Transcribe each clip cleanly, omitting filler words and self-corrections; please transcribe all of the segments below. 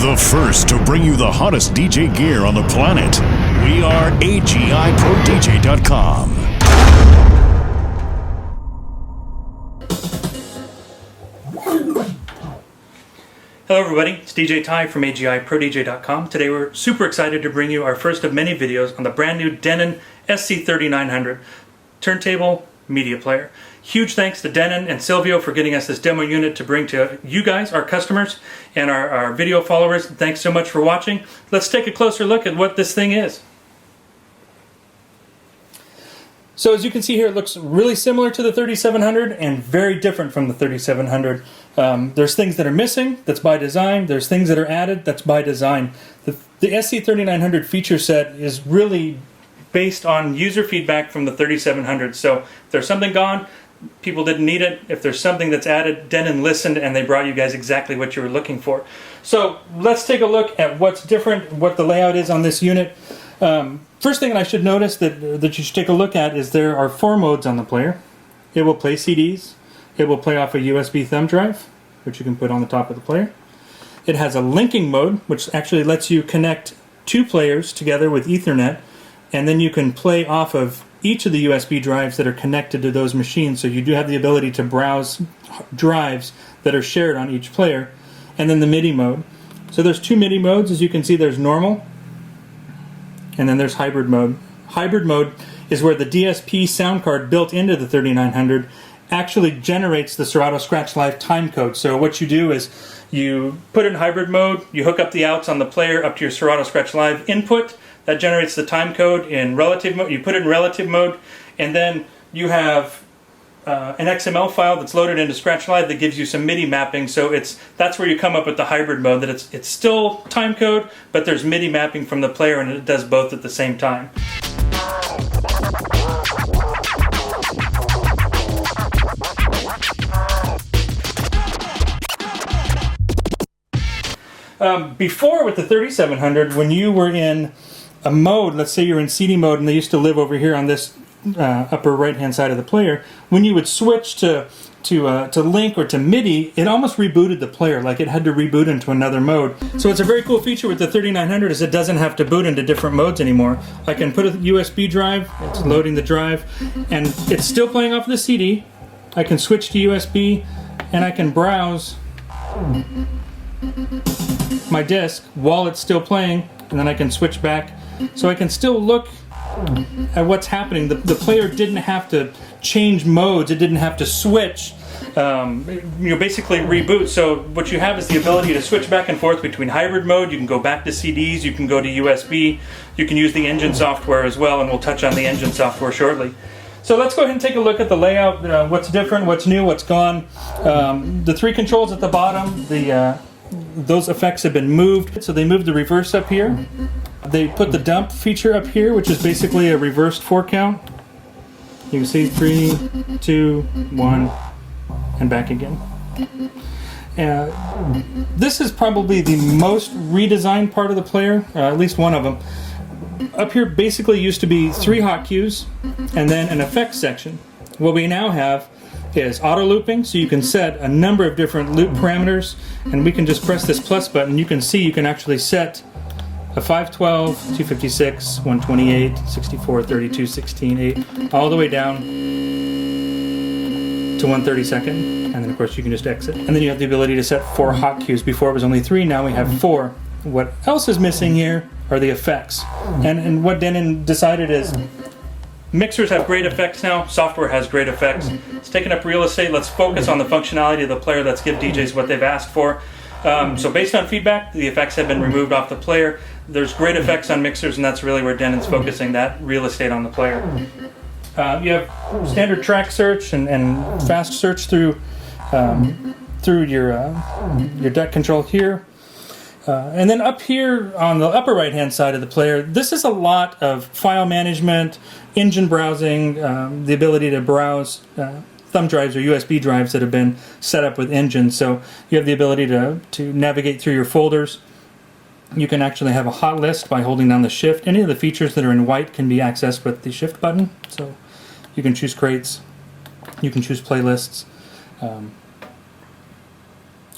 The first to bring you the hottest DJ gear on the planet. We are AGIProDJ.com. Hello everybody, it's DJ Ty from AGIProDJ.com. Today we're super excited to bring you our first of many videos on the brand new Denon SC3900 turntable media player. Huge thanks to Denon and Silvio for getting us this demo unit to bring to you guys, our customers, and our video followers. Thanks so much for watching. Let's take a closer look at what this thing is. So as you can see here, it looks really similar to the 3700 and very different from the 3700. There's things that are missing, that's by design. There's things that are added, that's by design. The SC3900 feature set is really based on user feedback from the 3700. So if there's something gone, people didn't need it. If there's something that's added, Denon listened and they brought you guys exactly what you were looking for. So let's take a look at what's different, what the layout is on this unit. First thing I should notice that you should take a look at is there are 4 modes on the player. It will play CDs. It will play off a USB thumb drive, which you can put on the top of the player. It has a linking mode, which actually lets you connect 2 players together with Ethernet, and then you can play off of each of the USB drives that are connected to those machines, so you do have the ability to browse drives that are shared on each player. And then the MIDI mode. So there's 2 MIDI modes. As you can see, there's normal, and then there's hybrid mode. Hybrid mode is where the DSP sound card built into the 3900 actually generates the Serato Scratch Live time code. So what you do is you put it in hybrid mode, you hook up the outs on the player up to your Serato Scratch Live input. That generates the time code in relative mode. You put it in relative mode, and then you have an XML file that's loaded into Scratch Live that gives you some MIDI mapping. So that's where you come up with the hybrid mode, that it's still time code, but there's MIDI mapping from the player, and it does both at the same time. Before with the 3700, when you were in a mode, let's say you're in CD mode, and they used to live over here on this upper right hand side of the player, when you would switch to link or to MIDI, it almost rebooted the player, like it had to reboot into another mode. So it's a very cool feature with the 3900 is it doesn't have to boot into different modes anymore. I can put a USB drive, it's loading the drive, and it's still playing off the CD. I can switch to USB, and I can browse my disc while it's still playing, and then I can switch back. So I can still look at what's happening. The player didn't have to change modes, it didn't have to switch, basically reboot. So what you have is the ability to switch back and forth between hybrid mode. You can go back to CDs, you can go to USB, you can use the engine software as well, and we'll touch on the engine software shortly. So let's go ahead and take a look at the layout, what's different, what's new, what's gone. The 3 controls at the bottom, those effects have been moved. So they moved the reverse up here. They put the dump feature up here, which is basically a reversed 4 count. You can see 3, 2, 1, and back again. This is probably the most redesigned part of the player, at least one of them. Up here basically used to be 3 hotkeys and then an effects section. What we now have is auto looping, so you can set a number of different loop parameters, and we can just press this plus button. You can see you can actually set a 512, 256, 128, 64, 32, 16, 8, all the way down to 132nd, and then of course you can just exit. And then you have the ability to set 4 hotkeys. Before it was only 3, now we have 4. What else is missing here are the effects. And what Denon decided is mixers have great effects now, software has great effects. It's taking up real estate. Let's focus on the functionality of the player. Let's give DJs what they've asked for. So based on feedback, the effects have been removed off the player. There's great effects on mixers, and that's really where Denon's focusing that real estate on the player. You have standard track search and fast search through your deck control here. And then up here on the upper right hand side of the player, this is a lot of file management, engine browsing, the ability to browse thumb drives or USB drives that have been set up with engines. So you have the ability to navigate through your folders. You can actually have a hot list by holding down the shift. Any of the features that are in white can be accessed with the shift button. So you can choose crates, you can choose playlists.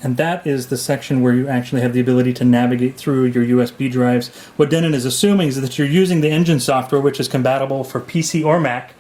And And that is the section where you actually have the ability to navigate through your USB drives. What Denon is assuming is that you're using the Engine software, which is compatible for PC or Mac.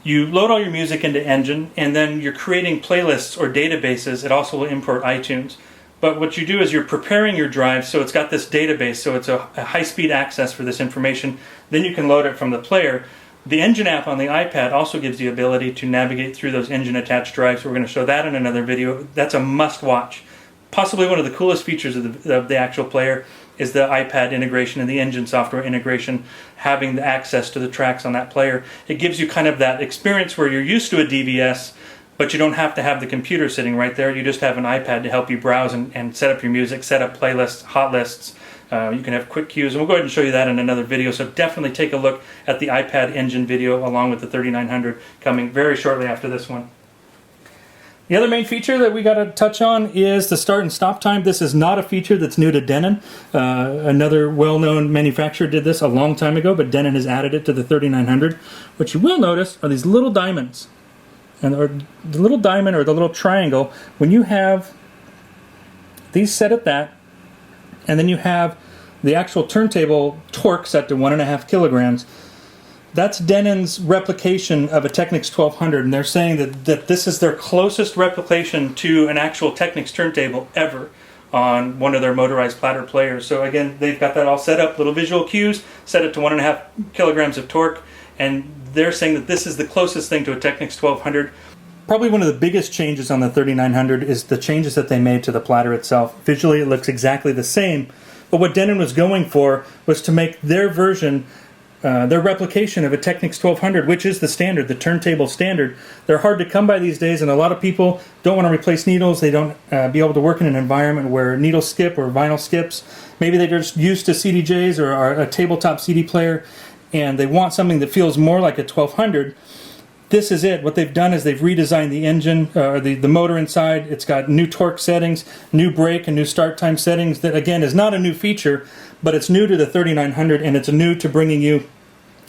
You load all your music into Engine, and then you're creating playlists or databases. It also will import iTunes. But what you do is you're preparing your drive, so it's got this database, so it's a high-speed access for this information. Then you can load it from the player. The Engine app on the iPad also gives you the ability to navigate through those Engine-attached drives. We're going to show that in another video. That's a must-watch. Possibly one of the coolest features of the actual player is the iPad integration and the Engine software integration, having the access to the tracks on that player. It gives you kind of that experience where you're used to a DVS, but you don't have to have the computer sitting right there. You just have an iPad to help you browse and set up your music, set up playlists, hot lists. You can have quick cues, and we'll go ahead and show you that in another video. So definitely take a look at the iPad Engine video along with the 3900 coming very shortly after this one. The other main feature that we got to touch on is the start and stop time. This is not a feature that's new to Denon. Another well-known manufacturer did this a long time ago, but Denon has added it to the 3900. What you will notice are these little diamonds. And the little diamond or the little triangle, when you have these set at that, and then you have the actual turntable torque set to 1.5 kilograms, that's Denon's replication of a Technics 1200, and they're saying that this is their closest replication to an actual Technics turntable ever on one of their motorized platter players. So again, they've got that all set up, little visual cues, set it to 1.5 kilograms of torque, and they're saying that this is the closest thing to a Technics 1200. Probably one of the biggest changes on the 3900 is the changes that they made to the platter itself. Visually it looks exactly the same, but what Denon was going for was to make their version, their replication of a Technics 1200, which is the standard, the turntable standard. They're hard to come by these days, and a lot of people don't want to replace needles. They don't be able to work in an environment where needles skip or vinyl skips. Maybe they're just used to CDJs or a tabletop CD player, and they want something that feels more like a 1200. This is it. What they've done is they've redesigned the engine, the motor inside. It's got new torque settings, new brake, and new start time settings. That, again, is not a new feature, but it's new to the 3900, and it's new to bringing you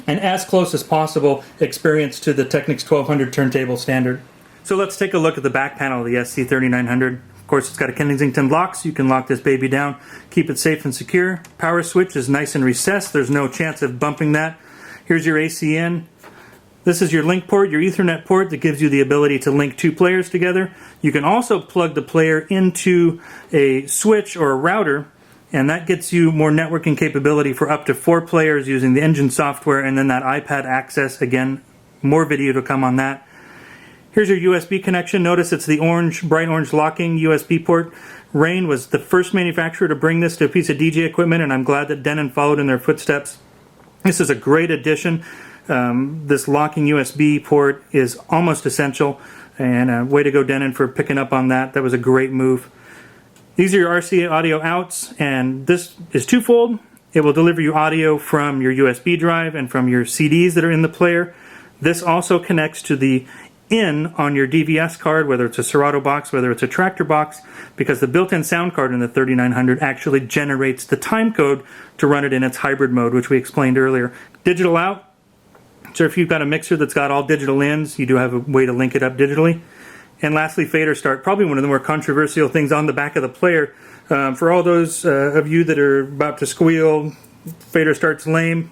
an as close as possible experience to the Technics 1200 turntable standard. So let's take a look at the back panel of the SC3900. Of course, it's got a Kensington lock, so you can lock this baby down, keep it safe and secure. Power switch is nice and recessed. There's no chance of bumping that. Here's your AC in. This is your link port, your Ethernet port that gives you the ability to link two players together. You can also plug the player into a switch or a router, and that gets you more networking capability for up to 4 players using the Engine software, and then that iPad access. Again, more video to come on that. Here's your USB connection. Notice it's the orange, bright orange locking USB port. Rane was the first manufacturer to bring this to a piece of DJ equipment, and I'm glad that Denon followed in their footsteps. This is a great addition. This locking USB port is almost essential, and way to go Denon for picking up on that. That was a great move. These are your RCA audio outs, and this is twofold. It will deliver you audio from your USB drive and from your CDs that are in the player. This also connects to the in on your DVS card, whether it's a Serato box, whether it's a Tractor box, because the built-in sound card in the 3900 actually generates the time code to run it in its hybrid mode, which we explained earlier. Digital out. So if you've got a mixer that's got all digital ins, you do have a way to link it up digitally. And lastly, fader start, probably one of the more controversial things on the back of the player. For all those of you that are about to squeal, fader start's lame.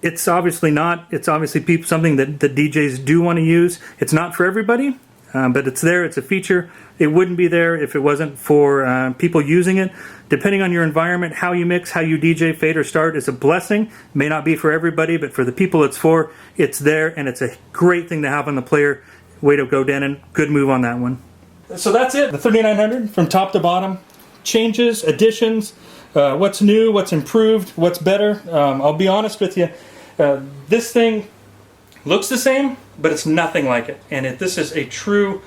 It's obviously not. It's obviously something that the DJs do want to use. It's not for everybody, but it's there. It's a feature. It wouldn't be there if it wasn't for people using it. Depending on your environment, how you mix, how you DJ, fader start is a blessing. May not be for everybody, but for the people it's for, it's there, and it's a great thing to have on the player. Way to go, Denon. Good move on that one. So that's it. The 3900 from top to bottom. Changes, additions, what's new, what's improved, what's better. I'll be honest with you. This thing looks the same, but it's nothing like it. And this is a true,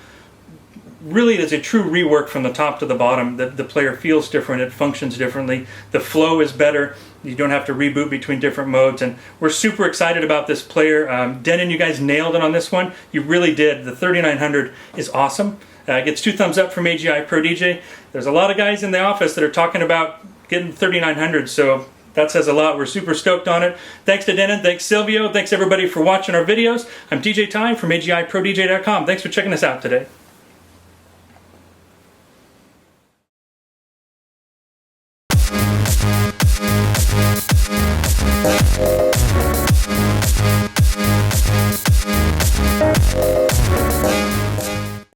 really it is a true rework from the top to the bottom. The player feels different, it functions differently, the flow is better, you don't have to reboot between different modes, and we're super excited about this player. Denon, you guys nailed it on this one. You really did. The 3900 is awesome. It gets 2 thumbs up from AGI Pro DJ. There's a lot of guys in the office that are talking about getting the 3900, so that says a lot. We're super stoked on it. Thanks to Denon, thanks Silvio, thanks everybody for watching our videos. I'm DJ Ty from AGIProDJ.com. Thanks for checking us out today.